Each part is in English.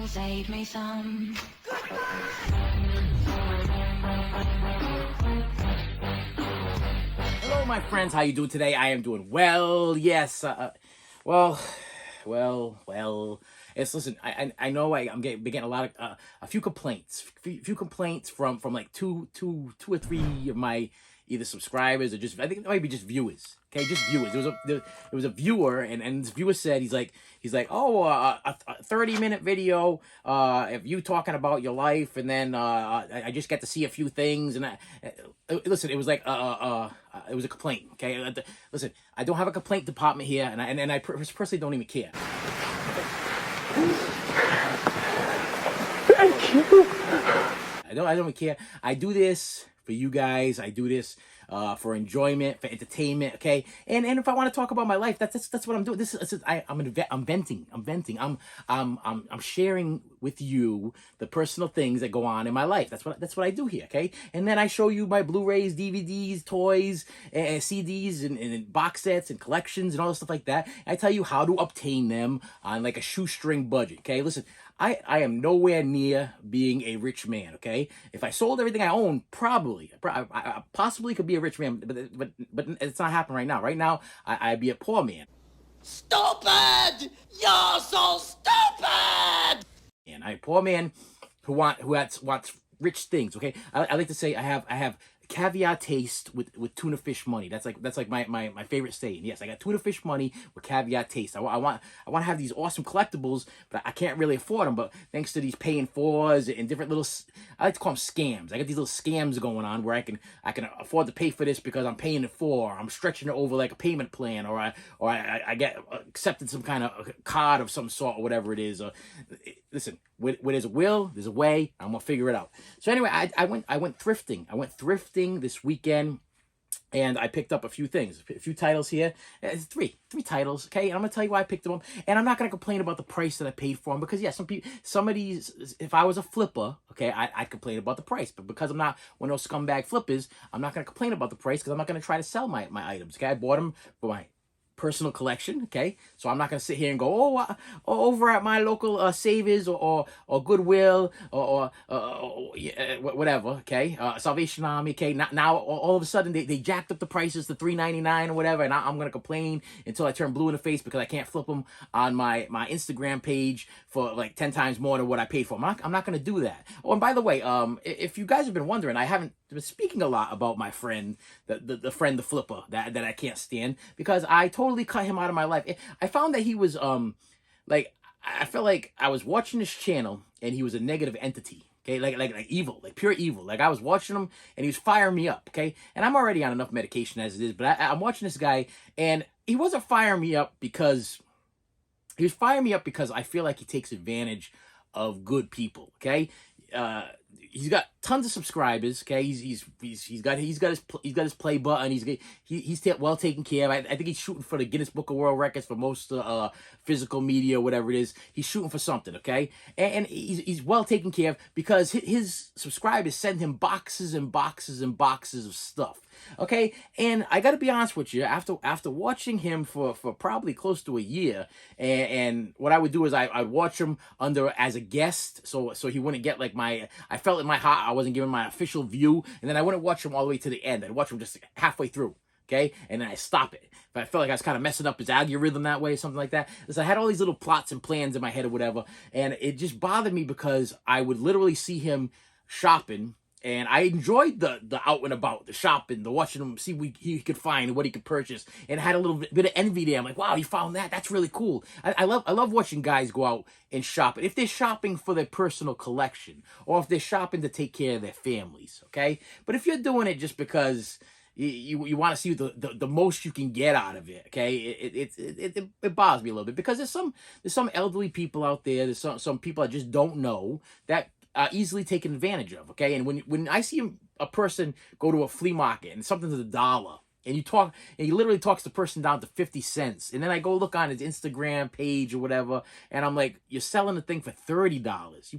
save me some. Hello, my friends. How you doing today? I am doing well. Yes. Well. Listen. I know I'm getting a lot of a few complaints. Few complaints from like two or three of my either subscribers or just, I think it might be just viewers. Okay, just viewers. There was a viewer, and this viewer said he's like, oh, a 30-minute video of you talking about your life, and then I just get to see a few things, and listen, it was like it was a complaint. Okay, listen, I don't have a complaint department here, and I personally don't even care. Thank you. I don't even care. I do this for you guys. I do this for enjoyment, for entertainment. Okay, and if I want to talk about my life, that's what I'm doing. I'm venting. I'm sharing with you the personal things that go on in my life. That's what I do here. Okay, and then I show you my Blu-rays, DVDs, toys, and CDs, and box sets and collections and all this stuff like that. I tell you how to obtain them on like a shoestring budget. Okay, listen. I am nowhere near being a rich man, okay? If I sold everything I own, I possibly could be a rich man, but it's not happening right now. Right now, I'd be a poor man. Stupid! You're so stupid! And I'm a poor man who wants rich things, okay? I like to say I have caviar taste with tuna fish money. That's like my favorite saying. Yes, I got tuna fish money with caviar taste. I want to have these awesome collectibles, but I can't really afford them. But thanks to these pay in fours and different little, I like to call them scams. I got these little scams going on where I can afford to pay for this because I'm paying it for. I'm stretching it over like a payment plan, or I get accepted some kind of card of some sort or whatever it is. Listen, where there's a will, there's a way. I'm gonna figure it out. So anyway, I went thrifting. I went thrifting this weekend, and I picked up a few things, a few titles here. Three titles, okay? And I'm gonna tell you why I picked them up. And I'm not gonna complain about the price that I paid for them because yeah, some of these, if I was a flipper, okay, I'd complain about the price. But because I'm not one of those scumbag flippers, I'm not gonna complain about the price because I'm not gonna try to sell my items. Okay, I bought them for my personal collection, okay? So I'm not going to sit here and go, over at my local Savers or Goodwill or whatever, okay? Salvation Army, okay? Now all of a sudden they jacked up the prices to $3.99 or whatever, and I'm going to complain until I turn blue in the face because I can't flip them on my Instagram page for like 10 times more than what I paid for. I'm not going to do that. Oh, and by the way, if you guys have been wondering, I haven't been speaking a lot about my friend, the flipper that I can't stand, because I totally cut him out of my life. I found that he was like, I felt like I was watching this channel and he was a negative entity. Okay, like evil, like pure evil. Like I was watching him and he was firing me up. Okay, and I'm already on enough medication as it is, but I'm watching this guy and he wasn't firing me up because he was firing me up because I feel like he takes advantage of good people. Okay, he's got tons of subscribers. Okay, he's got his play button. He's well taken care of. I think he's shooting for the Guinness Book of World Records for most physical media, whatever it is. He's shooting for something. Okay, and he's well taken care of because his subscribers send him boxes and boxes and boxes of stuff. Okay, and I got to be honest with you, after watching him for probably close to a year, and what I would do is I'd watch him as a guest, so he wouldn't get like I felt in my heart I wasn't giving my official view, and then I wouldn't watch him all the way to the end. I'd watch him just halfway through. Okay, and then I stop it. But I felt like I was kind of messing up his algorithm that way, something like that. So I had all these little plots and plans in my head or whatever, and it just bothered me because I would literally see him shopping. And I enjoyed the out and about, the shopping, the watching him, see what he could find and what he could purchase, and had a little bit of envy there. I'm like, wow, he found that. That's really cool. I love watching guys go out and shop. If they're shopping for their personal collection, or if they're shopping to take care of their families, okay? But if you're doing it just because you want to see the most you can get out of it, okay? It bothers me a little bit because there's some elderly people out there. There's some people I just don't know that easily taken advantage of, okay? And when I see a person go to a flea market and something's $1, and he literally talks the person down to 50 cents, and then I go look on his Instagram page or whatever, and I'm like, you're selling the thing for $30.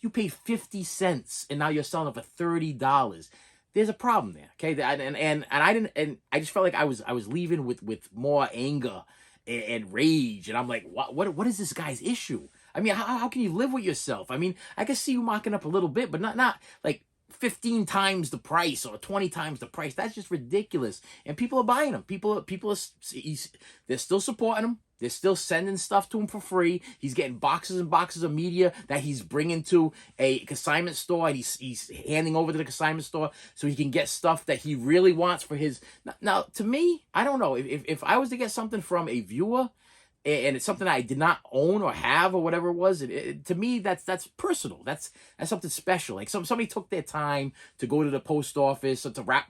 You paid 50 cents, and now you're selling it for $30. There's a problem there, okay? And I just felt like I was leaving with more anger and rage, and I'm like, what is this guy's issue? I mean, how can you live with yourself? I mean, I can see you mocking up a little bit, but not like 15 times the price or 20 times the price. That's just ridiculous. And people are buying them. They're still supporting him. They're still sending stuff to him for free. He's getting boxes and boxes of media that he's bringing to a consignment store, and he's handing over to the consignment store so he can get stuff that he really wants for his. Now, to me, I don't know if I was to get something from a viewer, and it's something I did not own or have or whatever it was. To me, that's personal. That's something special. Like somebody took their time to go to the post office to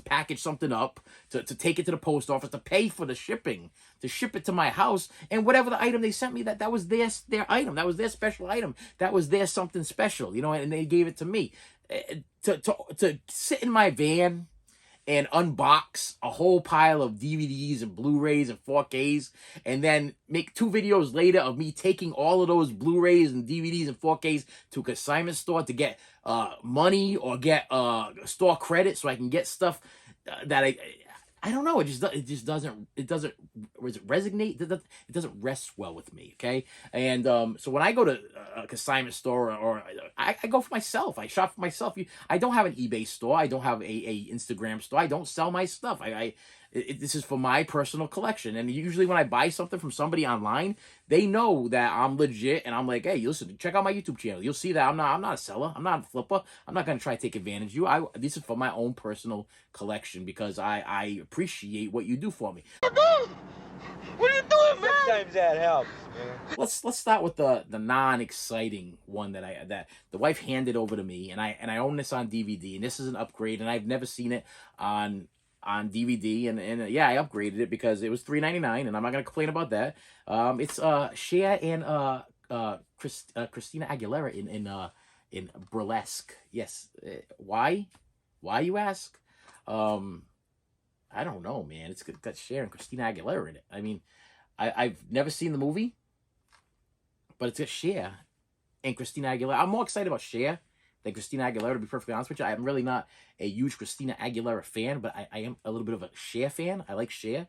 package something up, to take it to the post office, to pay for the shipping, to ship it to my house, and whatever the item they sent me, that was their item. That was their special item. That was their something special, and they gave it to me. To sit in my van and unbox a whole pile of DVDs and Blu-rays and 4Ks, and then make 2 videos later of me taking all of those Blu-rays and DVDs and 4Ks to a consignment store to get money or get store credit so I can get stuff that I don't know. It just doesn't resonate. It doesn't rest well with me. Okay. And so when I go to a consignment store or I go for myself, I shop for myself. I don't have an eBay store. I don't have a Instagram store. I don't sell my stuff. This is for my personal collection. And usually when I buy something from somebody online, they know that I'm legit, and I'm like, hey, listen, check out my YouTube channel. You'll see that I'm not a seller. I'm not a flipper. I'm not going to try to take advantage of you. This is for my own personal collection because I appreciate what you do for me. What are you doing, man? Sometimes that helps, man. Let's start with the non-exciting one that the wife handed over to me, and I own this on DVD, and this is an upgrade, and I've never seen it on DVD, and yeah, I upgraded it because it was $3.99, and I'm not gonna complain about that. It's Cher and Christina Aguilera in Burlesque. Yes, why you ask? I don't know, man. It's got Cher and Christina Aguilera in it. I mean, I've never seen the movie, but it's got Cher and Christina Aguilera. I'm more excited about Cher than Christina Aguilera, to be perfectly honest with you. I'm really not a huge Christina Aguilera fan, but I am a little bit of a Cher fan. I like Cher.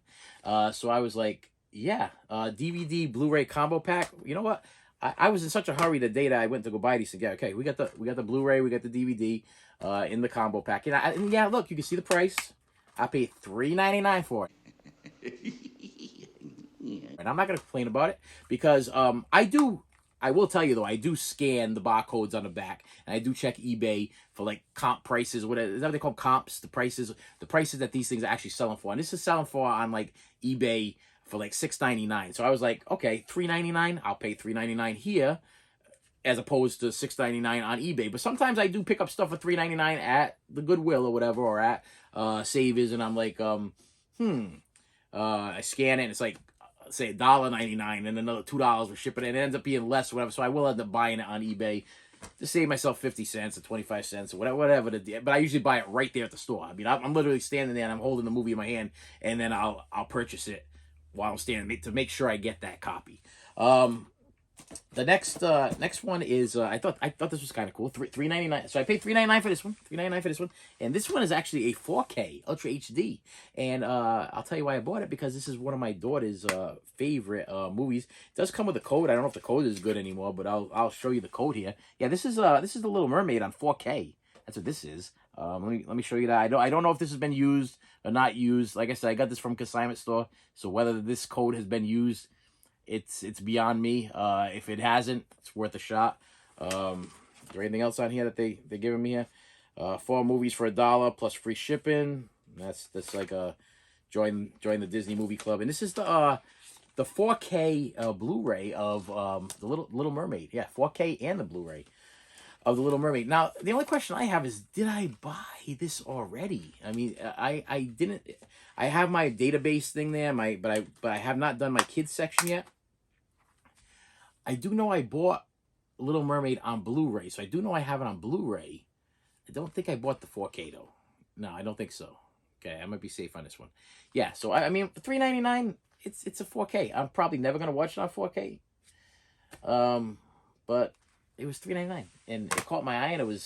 So I was like, yeah, DVD Blu-ray combo pack. You know what? I was in such a hurry the day that I went to go buy these. Yeah, okay, we got the Blu-ray, we got the DVD in the combo pack. And yeah, look, you can see the price. I paid $3.99 for it. And I'm not going to complain about it because I will tell you though, I do scan the barcodes on the back, and I do check eBay for like comp prices, whatever. Is that what they call comps? The prices that these things are actually selling for. And this is selling for on like eBay for like $6.99. So I was like, okay, $3.99, I'll pay $3.99 here, as opposed to $6.99 on eBay. But sometimes I do pick up stuff for $3.99 at the Goodwill or whatever, or at Savers, and I'm like, I scan it, and it's like, say $1.99 and another $2 for shipping, and it ends up being less or whatever. So I will end up buying it on eBay to save myself 50 cents or 25 cents or whatever. But I usually buy it right there at the store. I mean, I'm literally standing there and I'm holding the movie in my hand, and then I'll purchase it while I'm standing to make sure I get that copy. The next one is I thought this was kind of cool. $3.99. So I paid $3.99 for this one. $3.99 for this one, and this one is actually a 4K Ultra HD. And I'll tell you why I bought it, because this is one of my daughter's favorite movies. It does come with a code. I don't know if the code is good anymore, but I'll show you the code here. Yeah, this is the Little Mermaid on 4K. That's what this is. Let me show you that. I don't know if this has been used or not used. Like I said, I got this from consignment store, so whether this code has been used, it's beyond me. If it hasn't, it's worth a shot. Is there anything else on here that they're giving me here? 4 movies for $1 plus free shipping. That's like a join the Disney Movie Club. And this is the 4K Blu-ray of the Little Mermaid. Yeah, 4K and the Blu-ray of the Little Mermaid. Now, the only question I have is, did I buy this already? I mean, I didn't. I have my database thing there, but I have not done my kids section yet. I do know I bought Little Mermaid on Blu-ray, so I do know I have it on Blu-ray. I don't think I bought the 4K though. No, I don't think so. Okay, I might be safe on this one. Yeah, so I mean, for $3.99, it's a 4K. I'm probably never gonna watch it on 4K. But it was $3.99, and it caught my eye, and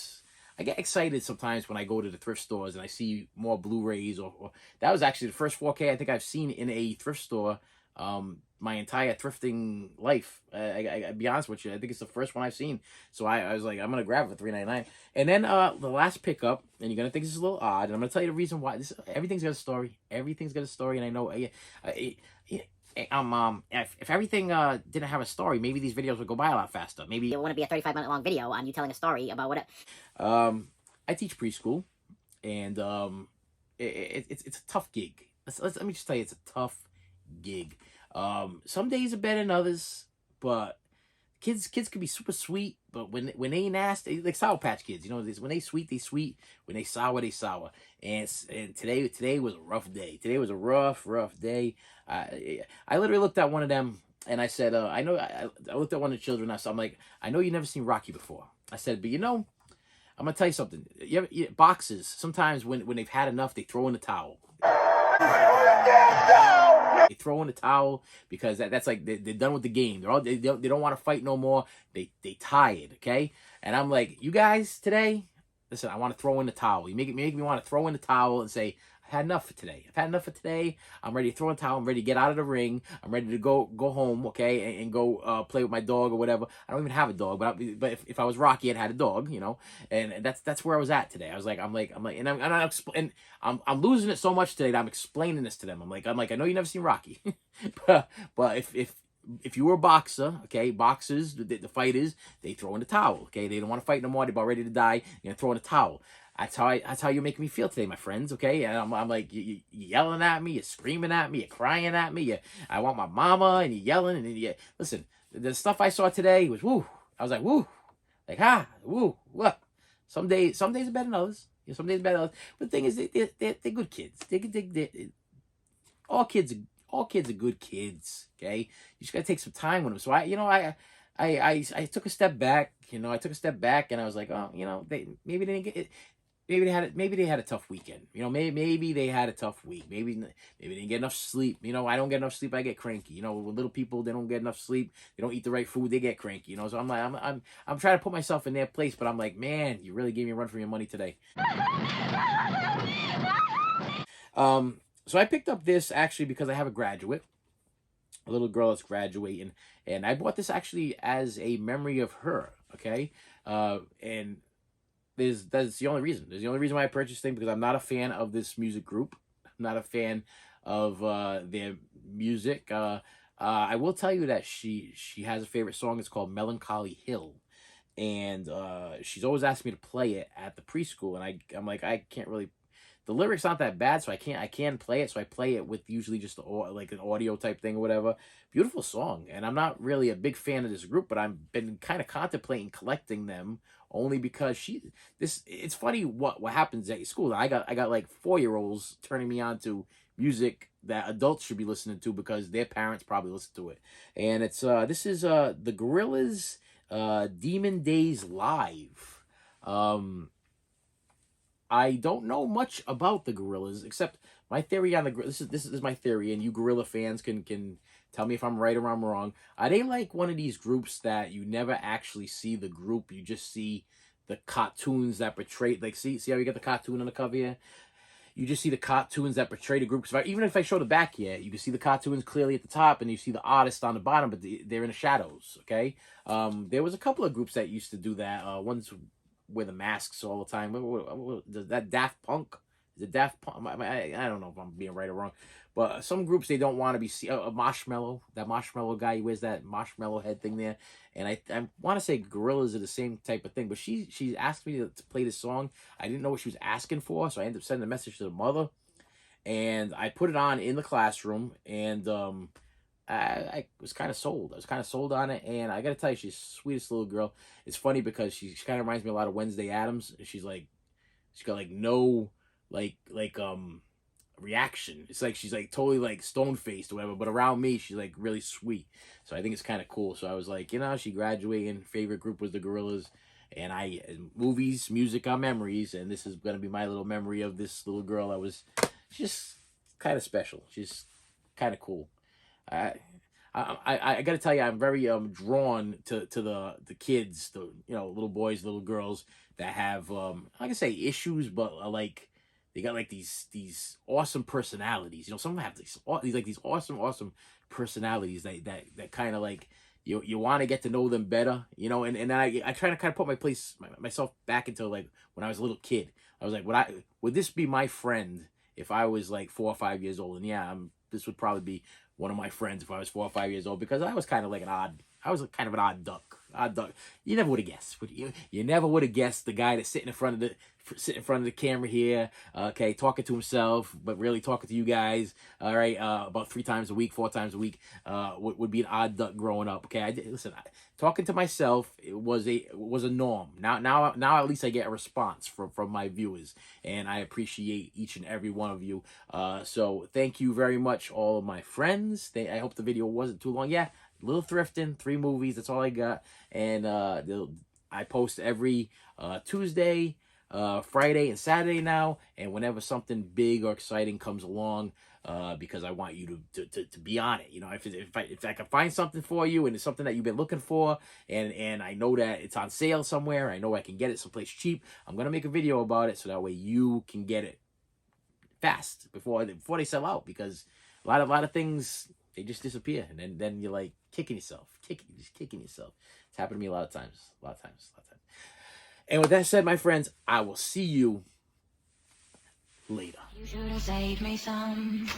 I get excited sometimes when I go to the thrift stores and I see more Blu-rays or that was actually the first 4K I think I've seen in a thrift store my entire thrifting life. I be honest with you, I think it's the first one I've seen. So I was like, I'm gonna grab it for $3.99. And then the last pickup, and you're gonna think this is a little odd, and I'm gonna tell you the reason why. This everything's got a story. Everything's got a story, and I know. If everything didn't have a story, maybe these videos would go by a lot faster. Maybe It wouldn't be a 35-minute long video on you telling a story about what. I teach preschool, and it's a tough gig. Let me just tell you, it's a tough gig. Some days are better than others, but kids can be super sweet, but when they nasty, like Sour Patch Kids, you know, when they sweet, they sweet. When they sour, they sour. And today was a rough day. Today was a rough day. I literally looked at one of them and I said, I looked at one of the children. I'm like, I know you never seen Rocky before. I said, but you know, I'm gonna tell you something. Boxers, sometimes when they've had enough, they throw in the towel. They throw in the towel because that's like they're done with the game. They don't want to fight no more. They tired, okay? And I'm like, you guys today, listen, I want to throw in the towel. You make me want to throw in the towel and say, I've had enough for today. I've had enough for today. I'm ready to throw in the towel. I'm ready to get out of the ring. I'm ready to go home, okay, and go play with my dog or whatever. I don't even have a dog, but if I was Rocky, I'd had a dog, you know. And that's where I was at today. I was like, and I'm losing it so much today that I'm explaining this to them. I'm like, I know you never seen Rocky, but if you were a boxer, okay, boxers, the fighters, they throw in the towel, okay? They don't want to fight no more. They're about ready to die. You're gonna throw in the towel. That's how you're making me feel today, my friends, okay? And I'm like, you yelling at me, you're screaming at me, you're crying at me. I want my mama, and you're yelling, and listen, the stuff I saw today was woo. I was like, woo, like woo, what? Some days are better than others. You know, some days are better than others. But the thing is, they're good kids. All kids are good kids, okay? You just gotta take some time with them. So I took a step back, you know. I took a step back, and I was like, oh, you know, maybe they didn't get it. Maybe they had a tough weekend. You know, maybe they had a tough week. Maybe they didn't get enough sleep. You know, I don't get enough sleep, I get cranky. You know, with little people, they don't get enough sleep. They don't eat the right food, they get cranky. You know, so I'm like, I'm trying to put myself in their place, but I'm like, man, you really gave me a run for your money today. So I picked up this actually because I have a little girl that's graduating, and I bought this actually as a memory of her. Okay, and that's the only reason. There's the only reason why I purchased things, because I'm not a fan of this music group. I'm not a fan of their music. I will tell you that she has a favorite song. It's called Melancholy Hill, and she's always asked me to play it at the preschool, and I'm like, I can't really. The lyrics aren't that bad, so I can play it. So I play it with usually just like an audio type thing or whatever. Beautiful song, and I'm not really a big fan of this group, but I've been kind of contemplating collecting them only because it's funny what happens at school. I got like 4-year-olds turning me on to music that adults should be listening to because their parents probably listen to it. And it's this is the Gorillaz Demon Days Live. I don't know much about the Gorillaz, except my theory on the this is my theory, and you Gorilla fans can tell me if I'm right or I'm wrong. Are they like one of these groups that you never actually see the group, you just see the cartoons that portray, like see how you get the cartoon on the cover here? You just see the cartoons that portray the group. Even if I show the back here, you can see the cartoons clearly at the top, and you see the artist on the bottom, but they're in the shadows. Okay, there was a couple of groups that used to do that. Ones wear the masks all the time. That Daft Punk? Is it Daft Punk? I don't know if I'm being right or wrong, but some groups, they don't want to be Marshmallow. That Marshmallow guy, he wears that marshmallow head thing there, and I want to say Gorillaz are the same type of thing. But she asked me to play this song. I didn't know what she was asking for, so I ended up sending a message to the mother, and I put it on in the classroom, and I was kind of sold. I was kind of sold on it, and I got to tell you, she's the sweetest little girl. It's funny because she kind of reminds me a lot of Wednesday Addams. She's got like no reaction. It's like she's like totally like stone faced or whatever, but around me she's like really sweet. So I think it's kind of cool. So I was like, you know, she graduated, favorite group was the Gorillaz, and movies, music are memories, and this is gonna be my little memory of this little girl. She's just kind of special. She's kind of cool. I got to tell you, I'm very drawn to the kids, the little boys, little girls that have I'm not gonna say issues, but like they got like these awesome personalities. You know, some of them have these awesome personalities that kind of like you want to get to know them better, you know. And I try to kind of put myself back into like when I was a little kid. I was like, would this be my friend if I was like 4 or 5 years old? And yeah, this would probably be one of my friends if I was 4 or 5 years old, because I was kind of like I was kind of an odd duck. You never would have guessed. You never would have guessed the guy that's sitting in front of the camera here, okay, talking to himself, but really talking to you guys, all right, about 3 times a week, 4 times a week, would be an odd duck growing up. Okay, listen, talking to myself, it was a norm. Now at least I get a response from my viewers, and I appreciate each and every one of you. So thank you very much, all of my friends. I hope the video wasn't too long. Yeah, little thrifting, 3 movies. That's all I got, and I post every Tuesday, Friday, and Saturday now, and whenever something big or exciting comes along, because I want you to be on it. You know, if I can find something for you and it's something that you've been looking for, and I know that it's on sale somewhere, I know I can get it someplace cheap, I'm gonna make a video about it so that way you can get it fast before they sell out, because a lot of things, they just disappear, and then you're like kicking yourself. It's happened to me a lot of times. And with that said, my friends, I will see you later. You should have saved me some.